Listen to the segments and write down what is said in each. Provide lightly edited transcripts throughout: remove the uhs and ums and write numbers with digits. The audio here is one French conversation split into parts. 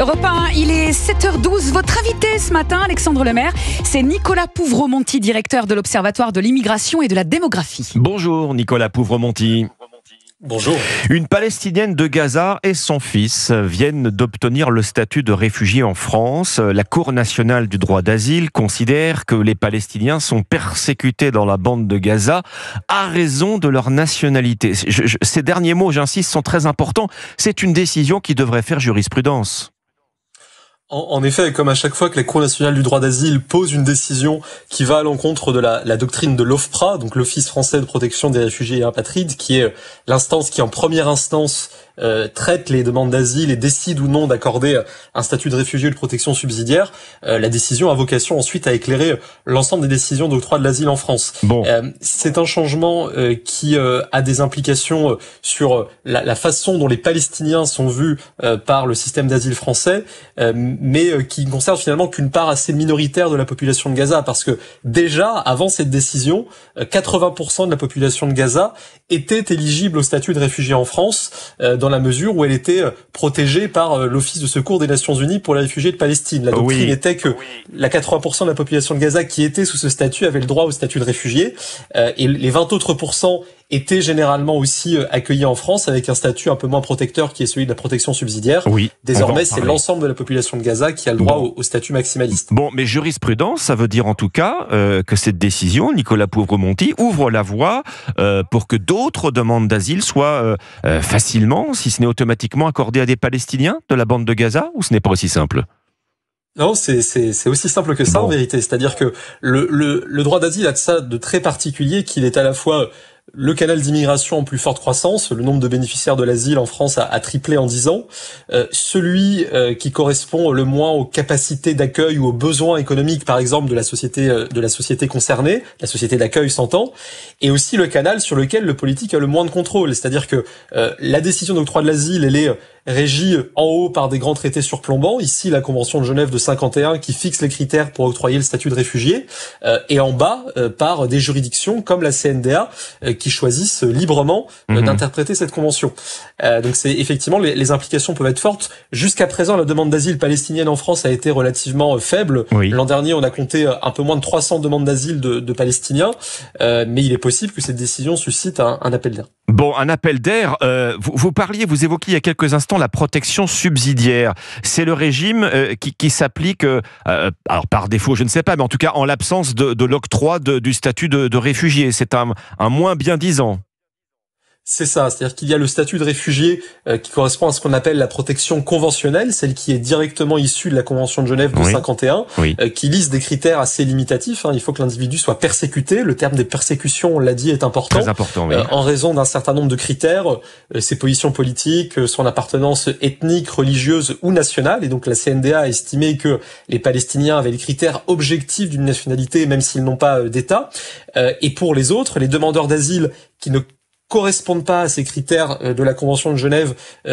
Europe 1, il est 7h12. Votre invité ce matin, Alexandre Lemaire, c'est Nicolas Pouvremonti, directeur de l'Observatoire de l'immigration et de la démographie. Bonjour Nicolas Pouvremonti. Bonjour. Une Palestinienne de Gaza et son fils viennent d'obtenir le statut de réfugié en France. La Cour nationale du droit d'asile considère que les Palestiniens sont persécutés dans la bande de Gaza à raison de leur nationalité. Ces derniers mots, j'insiste, sont très importants. C'est une décision qui devrait faire jurisprudence. En effet, comme à chaque fois que la Cour nationale du droit d'asile pose une décision qui va à l'encontre de la doctrine de l'OFPRA, donc l'Office français de protection des réfugiés et apatrides, qui est l'instance qui en première instance traite les demandes d'asile et décide ou non d'accorder un statut de réfugié ou de protection subsidiaire, la décision a vocation ensuite à éclairer l'ensemble des décisions d'octroi de l'asile en France. Bon. C'est un changement qui a des implications sur la façon dont les Palestiniens sont vus par le système d'asile français, mais qui ne concerne finalement qu'une part assez minoritaire de la population de Gaza, parce que déjà, avant cette décision, 80% de la population de Gaza était éligible au statut de réfugié en France, dans la mesure où elle était protégée par l'Office de secours des Nations Unies pour les réfugiés de Palestine. La doctrine était que la 80% de la population de Gaza qui était sous ce statut avait le droit au statut de réfugié, et les 20 autres pourcents étaient généralement aussi accueillis en France avec un statut un peu moins protecteur qui est celui de la protection subsidiaire. Oui, désormais, c'est l'ensemble de la population de Gaza qui a le droit au statut maximaliste. Bon, mais jurisprudence, ça veut dire en tout cas que cette décision, Nicolas Pouvremonti, ouvre la voie pour que d'autres demandes d'asile soient facilement, si ce n'est automatiquement, accordées à des Palestiniens de la bande de Gaza, ou ce n'est pas aussi simple ? Non, c'est aussi simple que ça en vérité. C'est-à-dire que le droit d'asile a de ça de très particulier qu'il est à la fois le canal d'immigration en plus forte croissance, le nombre de bénéficiaires de l'asile en France a triplé en 10 ans, celui qui correspond le moins aux capacités d'accueil ou aux besoins économiques, par exemple, de la société concernée, la société d'accueil s'entend, et aussi le canal sur lequel le politique a le moins de contrôle. C'est-à-dire que la décision d'octroi de l'asile, elle est régie en haut par des grands traités surplombants, ici la Convention de Genève de 51 qui fixe les critères pour octroyer le statut de réfugié, et en bas par des juridictions comme la CNDA qui choisissent librement d'interpréter cette convention. Donc c'est effectivement les implications peuvent être fortes. Jusqu'à présent, la demande d'asile palestinienne en France a été relativement faible. Oui. L'an dernier, on a compté un peu moins de 300 demandes d'asile de Palestiniens, mais il est possible que cette décision suscite un appel d'air. Bon, un appel d'air. Vous évoquiez il y a quelques instants la protection subsidiaire. C'est le régime qui s'applique, alors par défaut, je ne sais pas, mais en tout cas en l'absence de l'octroi du statut de réfugié. C'est un moins bien disant. C'est ça, c'est-à-dire qu'il y a le statut de réfugié qui correspond à ce qu'on appelle la protection conventionnelle, celle qui est directement issue de la Convention de Genève de 51, qui liste des critères assez limitatifs. Il faut que l'individu soit persécuté. Le terme des persécutions, on l'a dit, est important. Très important, oui. En raison d'un certain nombre de critères, ses positions politiques, son appartenance ethnique, religieuse ou nationale. Et donc la CNDA a estimé que les Palestiniens avaient les critères objectifs d'une nationalité, même s'ils n'ont pas d'État. Et pour les autres, les demandeurs d'asile qui ne correspondent pas à ces critères de la Convention de Genève,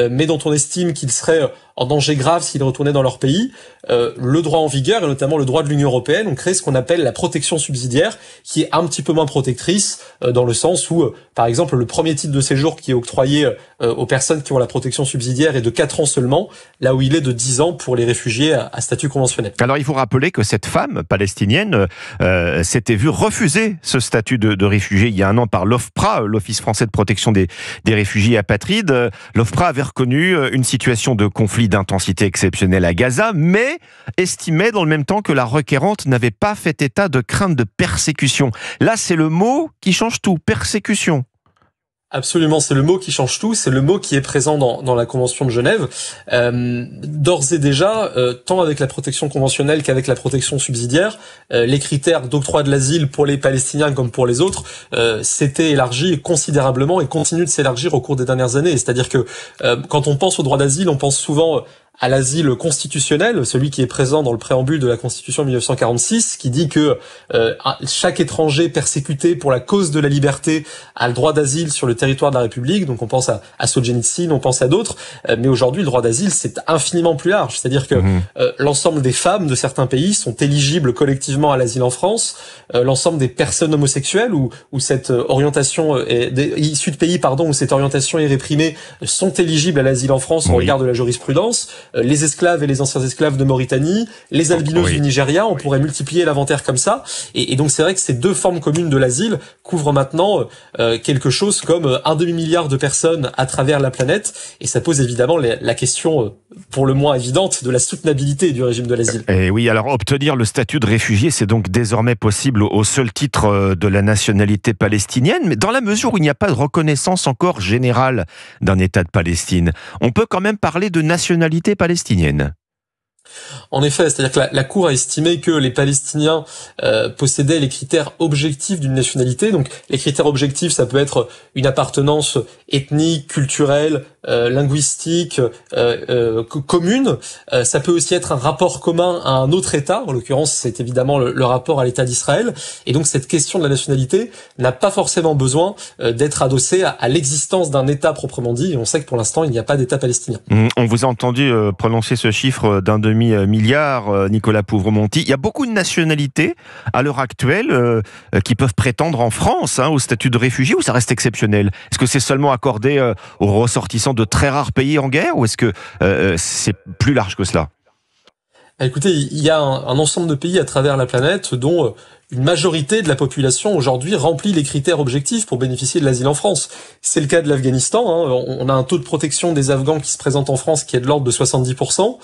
mais dont on estime qu'ils seraient en danger grave s'ils retournaient dans leur pays, le droit en vigueur, et notamment le droit de l'Union européenne, ont créé ce qu'on appelle la protection subsidiaire, qui est un petit peu moins protectrice, dans le sens où, par exemple, le premier titre de séjour qui est octroyé aux personnes qui ont la protection subsidiaire est de 4 ans seulement, là où il est de 10 ans pour les réfugiés à statut conventionnel. Alors il faut rappeler que cette femme palestinienne s'était vue refuser ce statut de réfugié il y a un an par l'OFPRA, l'Office français de protection des réfugiés apatrides. L'OFPRA avait reconnu une situation de conflit d'intensité exceptionnelle à Gaza, mais estimait dans le même temps que la requérante n'avait pas fait état de crainte de persécution. Là, c'est le mot qui change tout, persécution. Absolument, c'est le mot qui change tout, c'est le mot qui est présent dans la Convention de Genève. D'ores et déjà, tant avec la protection conventionnelle qu'avec la protection subsidiaire, les critères d'octroi de l'asile pour les Palestiniens comme pour les autres s'étaient élargis considérablement et continuent de s'élargir au cours des dernières années. C'est-à-dire que quand on pense au droit d'asile, on pense souvent à l'asile constitutionnel, celui qui est présent dans le préambule de la Constitution de 1946, qui dit que chaque étranger persécuté pour la cause de la liberté a le droit d'asile sur le territoire de la République. Donc on pense à Solzhenitsyn, on pense à d'autres, mais aujourd'hui le droit d'asile c'est infiniment plus large. C'est-à-dire que l'ensemble des femmes de certains pays sont éligibles collectivement à l'asile en France, l'ensemble des personnes homosexuelles où cette orientation issues de pays où cette orientation est réprimée sont éligibles à l'asile en France au regard de la jurisprudence. les esclaves et les anciens esclaves de Mauritanie, les albinos du Nigeria, on pourrait multiplier l'inventaire comme ça. Et donc c'est vrai que ces deux formes communes de l'asile couvrent maintenant quelque chose comme 1 demi-milliard de personnes à travers la planète, et ça pose évidemment la question pour le moins évidente de la soutenabilité du régime de l'asile. Et oui, alors obtenir le statut de réfugié, c'est donc désormais possible au seul titre de la nationalité palestinienne, mais dans la mesure où il n'y a pas de reconnaissance encore générale d'un État de Palestine, on peut quand même parler de nationalité palestinienne. En effet, c'est-à-dire que la Cour a estimé que les Palestiniens possédaient les critères objectifs d'une nationalité. Donc, les critères objectifs, ça peut être une appartenance ethnique, culturelle, linguistique, commune. Ça peut aussi être un rapport commun à un autre État. En l'occurrence, c'est évidemment le rapport à l'État d'Israël. Et donc, cette question de la nationalité n'a pas forcément besoin d'être adossée à l'existence d'un État proprement dit. Et on sait que pour l'instant, il n'y a pas d'État palestinien. On vous a entendu prononcer ce chiffre d'1 demi-milliard, Nicolas Pouvremonti. Il y a beaucoup de nationalités à l'heure actuelle qui peuvent prétendre en France au statut de réfugié, ou ça reste exceptionnel? Est-ce que c'est seulement accordé aux ressortissants de très rares pays en guerre, ou est-ce que c'est plus large que cela? Écoutez, il y a un ensemble de pays à travers la planète dont une majorité de la population aujourd'hui remplit les critères objectifs pour bénéficier de l'asile en France. C'est le cas de l'Afghanistan. On a un taux de protection des Afghans qui se présentent en France qui est de l'ordre de 70%.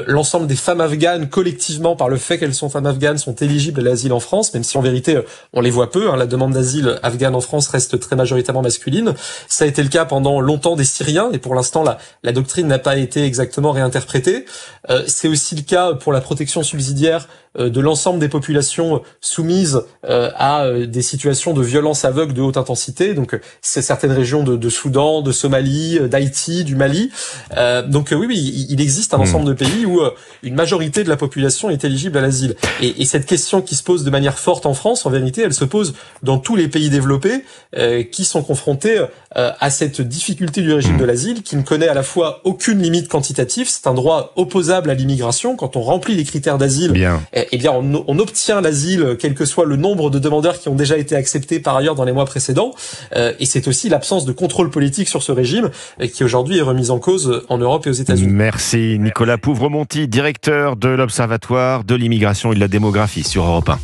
L'ensemble des femmes afghanes, collectivement, par le fait qu'elles sont femmes afghanes, sont éligibles à l'asile en France, même si en vérité, on les voit peu. La demande d'asile afghane en France reste très majoritairement masculine. Ça a été le cas pendant longtemps des Syriens, et pour l'instant, la doctrine n'a pas été exactement réinterprétée. C'est aussi le cas pour la protection subsidiaire de l'ensemble des populations soumises à des situations de violence aveugle de haute intensité. Donc, c'est certaines régions de Soudan, de Somalie, d'Haïti, du Mali. Donc, oui, il existe un ensemble de pays où une majorité de la population est éligible à l'asile. Et cette question qui se pose de manière forte en France, en vérité, elle se pose dans tous les pays développés qui sont confrontés à cette difficulté du régime de l'asile, qui ne connaît à la fois aucune limite quantitative. C'est un droit opposable à l'immigration. Quand on remplit les critères d'asile, eh bien, on obtient l'asile, quel que soit le nombre de demandeurs qui ont déjà été acceptés par ailleurs dans les mois précédents. Et c'est aussi l'absence de contrôle politique sur ce régime qui aujourd'hui est remise en cause en Europe et aux États-Unis. Merci Nicolas Pouvremonti, directeur de l'Observatoire de l'immigration et de la démographie sur Europe 1.